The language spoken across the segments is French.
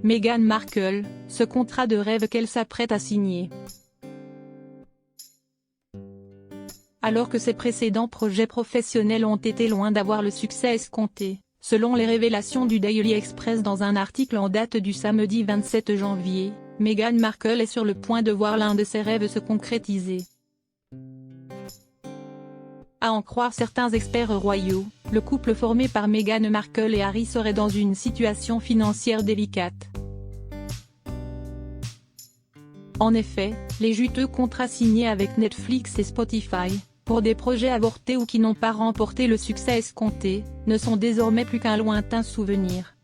Meghan Markle, ce contrat de rêve qu'elle s'apprête à signer. Alors que ses précédents projets professionnels ont été loin d'avoir le succès escompté, selon les révélations du Daily Express dans un article en date du samedi 27 janvier, Meghan Markle est sur le point de voir l'un de ses rêves se concrétiser. À en croire certains experts royaux, le couple formé par Meghan Markle et Harry serait dans une situation financière délicate. En effet, les juteux contrats signés avec Netflix et Spotify, pour des projets avortés ou qui n'ont pas remporté le succès escompté, ne sont désormais plus qu'un lointain souvenir.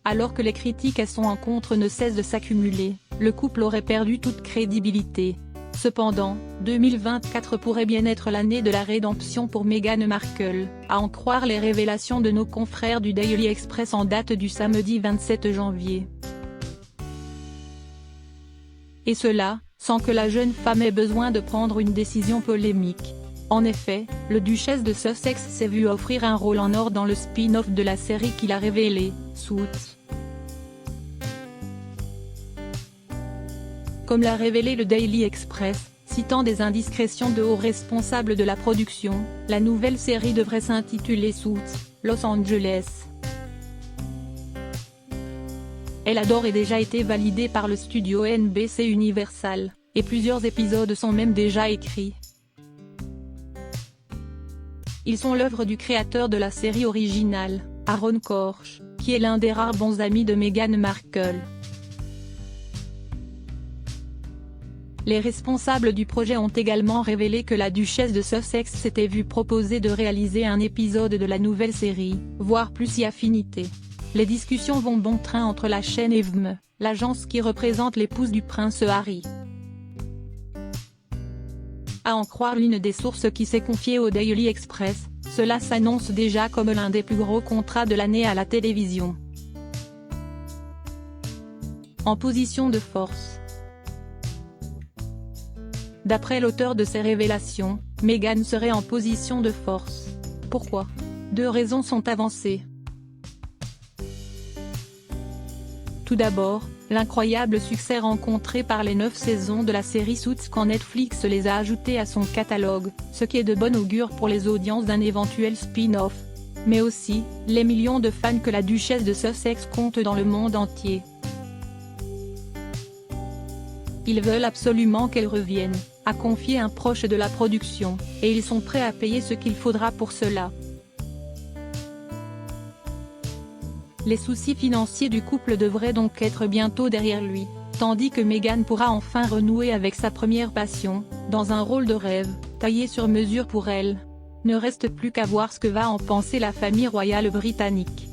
Alors que les critiques à son encontre ne cessent de s'accumuler, le couple aurait perdu toute crédibilité. Cependant, 2024 pourrait bien être l'année de la rédemption pour Meghan Markle, à en croire les révélations de nos confrères du Daily Express en date du samedi 27 janvier. Et cela, sans que la jeune femme ait besoin de prendre une décision polémique. En effet, le duchesse de Sussex s'est vue offrir un rôle en or dans le spin-off de la série qu'il a révélé, Suits. Comme l'a révélé le Daily Express, citant des indiscrétions de hauts responsables de la production, la nouvelle série devrait s'intituler Suits, Los Angeles. Elle a d'ores et déjà été validée par le studio NBC Universal, et plusieurs épisodes sont même déjà écrits. Ils sont l'œuvre du créateur de la série originale, Aaron Korsh, qui est l'un des rares bons amis de Meghan Markle. Les responsables du projet ont également révélé que la duchesse de Sussex s'était vue proposer de réaliser un épisode de la nouvelle série, voire plus si affinité. Les discussions vont bon train entre la chaîne et VME, l'agence qui représente l'épouse du prince Harry. À en croire l'une des sources qui s'est confiée au Daily Express, cela s'annonce déjà comme l'un des plus gros contrats de l'année à la télévision. En position de force. D'après l'auteur de ces révélations, Meghan serait en position de force. Pourquoi? Deux raisons sont avancées. Tout d'abord, l'incroyable succès rencontré par les 9 saisons de la série Suits quand Netflix les a ajoutées à son catalogue, ce qui est de bon augure pour les audiences d'un éventuel spin-off. Mais aussi, les millions de fans que la duchesse de Sussex compte dans le monde entier. Ils veulent absolument qu'elle revienne, a confié un proche de la production, et ils sont prêts à payer ce qu'il faudra pour cela. Les soucis financiers du couple devraient donc être bientôt derrière lui, tandis que Meghan pourra enfin renouer avec sa première passion, dans un rôle de rêve, taillé sur mesure pour elle. Ne reste plus qu'à voir ce que va en penser la famille royale britannique.